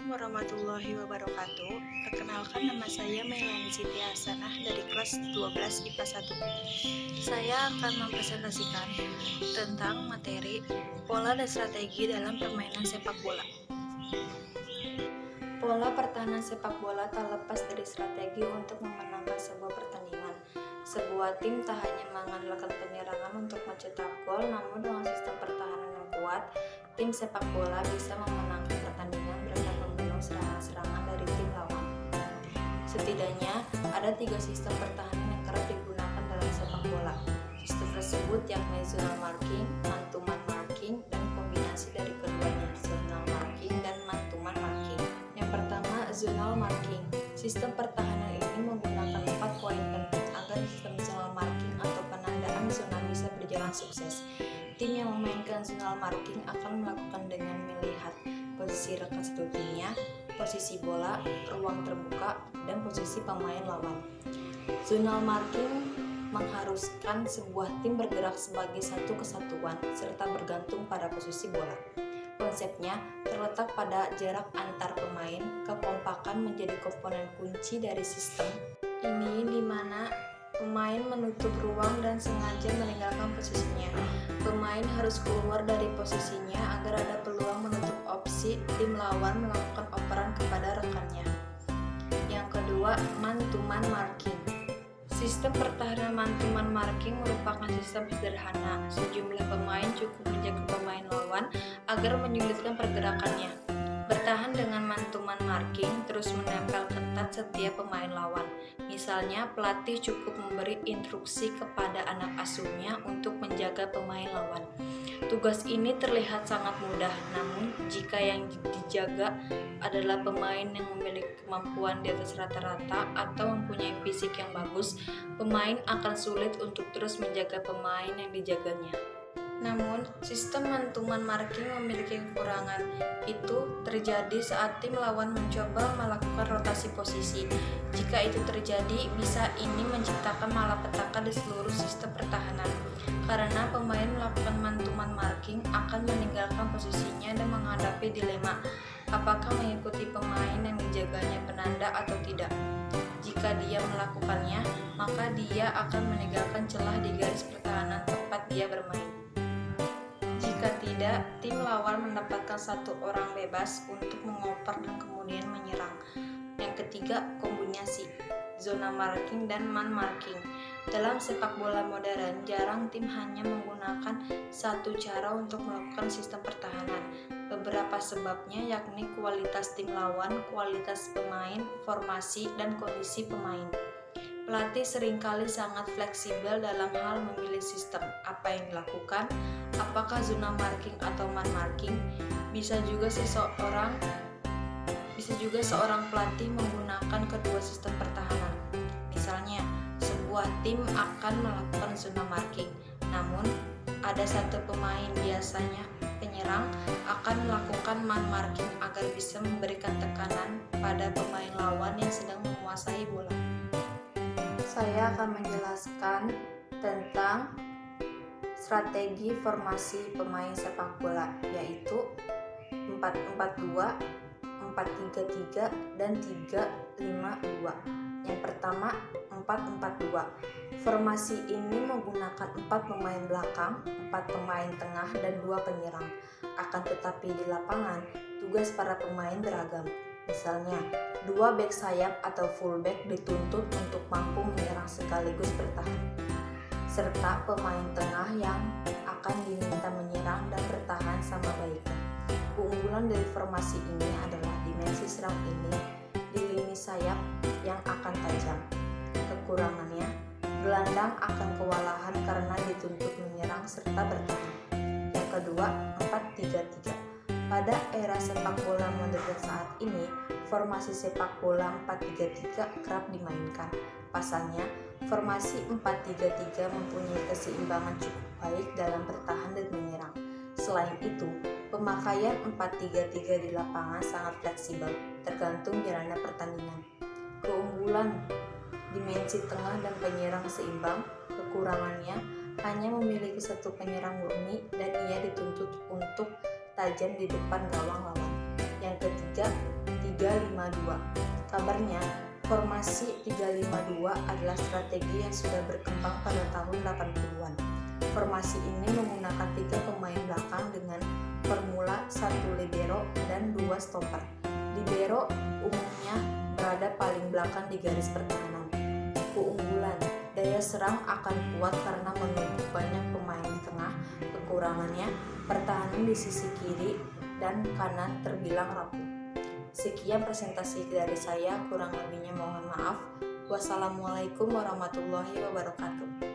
Warahmatullahi wabarakatuh. Perkenalkan, nama saya Mailani Siti Hasanah dari kelas 12 IPA 1. Saya akan mempresentasikan tentang materi pola dan strategi dalam permainan sepak bola. Pola pertahanan sepak bola tak lepas dari strategi untuk memenangkan sebuah pertandingan. Sebuah tim tak hanya mengandalkan penyerangan untuk mencetak gol, namun dengan sistem pertahanan yang kuat, tim sepak bola bisa memenangkan pertandingan berkat membunuh serangan-serangan dari tim lawan. Setidaknya ada 3 sistem pertahanan yang kerap digunakan dalam sepak bola. Sistem tersebut yakni zonal marking, man-to-man marking, dan kombinasi dari keduanya, zonal marking dan man-to-man marking. Yang pertama, zonal marking. Sistem pertahanan ini menggunakan 4 poin penting agar sistem zonal marking atau penandaan zona bisa berjalan sukses. Tim yang memainkan zonal marking akan melakukan dengan melihat posisi rekan satu timnya, posisi bola, ruang terbuka, dan posisi pemain lawan. Zonal marking mengharuskan sebuah tim bergerak sebagai satu kesatuan serta bergantung pada posisi bola. Konsepnya terletak pada jarak antar pemain. Kekompakan menjadi komponen kunci dari sistem ini, di mana pemain menutup ruang dan sengaja meninggalkan posisinya. Pemain harus keluar dari posisinya agar ada peluang menutup opsi tim lawan melakukan operan kepada rekannya. Yang kedua, man-to-man marking. Sistem pertahanan man-to-man marking merupakan sistem sederhana. Sejumlah pemain cukup menjaga pemain lawan agar menyulitkan pergerakannya. Bertahan dengan man-to-man marking, terus menempel ketat setiap pemain lawan. Misalnya, pelatih cukup memberi instruksi kepada anak asuhnya untuk menjaga pemain lawan. Tugas ini terlihat sangat mudah, namun jika yang dijaga adalah pemain yang memiliki kemampuan di atas rata-rata atau mempunyai fisik yang bagus, pemain akan sulit untuk terus menjaga pemain yang dijaganya. Namun, sistem man-to-man marking memiliki kekurangan. Itu terjadi saat tim lawan mencoba melakukan rotasi posisi. Jika itu terjadi, bisa ini menciptakan malapetaka di seluruh sistem pertahanan. Karena pemain melakukan man-to-man marking akan meninggalkan posisinya dan menghadapi dilema, apakah mengikuti pemain yang dijaganya penanda atau tidak. Jika dia melakukannya, maka dia akan meninggalkan celah di garis pertahanan tempat dia bermain. Jika tidak, tim lawan mendapatkan satu orang bebas untuk mengoper dan kemudian menyerang. Yang ketiga, kombinasi zona marking dan man marking. Dalam sepak bola modern, jarang tim hanya menggunakan satu cara untuk melakukan sistem pertahanan. Beberapa sebabnya yakni kualitas tim lawan, kualitas pemain, formasi, dan kondisi pemain. Pelatih seringkali sangat fleksibel dalam hal memilih sistem. Apa yang dilakukan? Apakah zona marking atau man marking? Bisa juga seorang pelatih menggunakan kedua sistem pertahanan. Misalnya, sebuah tim akan melakukan zona marking, namun ada satu pemain, biasanya penyerang, akan melakukan man marking agar bisa memberikan tekanan pada pemain lawan yang sedang menguasai bola. Saya akan menjelaskan tentang strategi formasi pemain sepak bola, yaitu 4-4-2, 4-3-3, dan 3-5-2. Yang pertama, 4-4-2. Formasi ini menggunakan 4 pemain belakang, 4 pemain tengah, dan 2 penyerang. Akan tetapi di lapangan, tugas para pemain beragam. Misalnya, 2 bek sayap atau fullback dituntut untuk mampu menyerang sekaligus bertahan, serta pemain tengah yang akan diminta menyerang dan bertahan sama baiknya. Keunggulan dari formasi ini adalah dimensi serang ini di lini sayap yang akan tajam. Kekurangannya, gelandang akan kewalahan karena dituntut menyerang serta bertahan. Yang kedua, 4-3-3. Pada era sepak bola modern saat ini, formasi sepak bola 4-3-3 kerap dimainkan. Pasalnya, formasi 4-3-3 mempunyai keseimbangan cukup baik dalam bertahan dan menyerang. Selain itu, pemakaian 4-3-3 di lapangan sangat fleksibel, tergantung jalannya pertandingan. Keunggulan, dimensi tengah dan penyerang seimbang. Kekurangannya, hanya memiliki satu penyerang murni dan ia dituntut untuk tajam di depan gawang lawan. Yang ketiga, 3-5-2. Kabarnya, formasi 3-5-2 adalah strategi yang sudah berkembang pada tahun 80-an. Formasi ini menggunakan 3 pemain belakang dengan formula 1 libero dan 2 stopper. Libero umumnya berada paling belakang di garis pertahanan. Keunggulan, daya serang akan kuat karena menumpuk banyak pemain di tengah. Kekurangannya, pertahanan di sisi kiri dan kanan terbilang rapuh. Sekian presentasi dari saya, kurang lebihnya mohon maaf. Wassalamualaikum warahmatullahi wabarakatuh.